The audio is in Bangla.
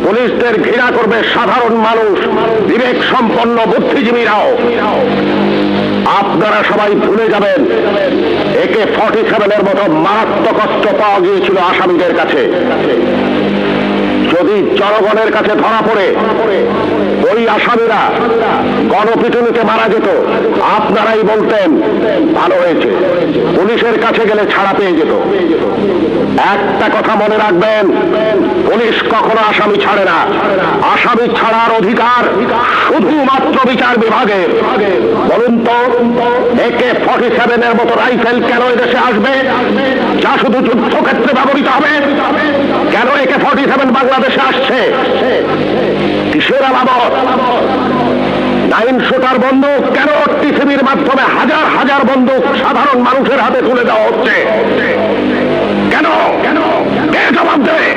পুলিশদের ঘৃণা করবে সাধারণ মানুষ, বিবেক সম্পন্ন বুদ্ধিজীবীরাও। আপনারা সবাই ভুলে যাবেন AK-47 মতো মারাত্মক অস্ত্র পাওয়া গিয়েছিল আসামিদের কাছে। যদি জনগণের কাছে ধরা পড়ে ওই আসামিরা গণপিটুনিতে মারা যেত, আপনারাই বলতেন ভালো হয়েছে, পুলিশের কাছে গেলে ছাড়া পেয়ে যেত। একটা কথা মনে রাখবেন, পুলিশ কখনো আসামি ছাড়ে না। আসামি ছাড়ার অধিকার শুধুমাত্র বিচার বিভাগের। বলুন তো, AK-47 মতো রাইফেল কেন এদেশে আসবে, যা শুধু যুদ্ধক্ষেত্রে ব্যবহৃত হবে? কেন AK-47 বাংলাদেশে আসছে? কিসের আলামত? 9 শুটার বন্দুক কেন টিসিবির মাধ্যমে হাজার হাজার বন্দুক সাধারণ মানুষের হাতে তুলে দেওয়া হচ্ছে? কেন? কে জবাব দেবে?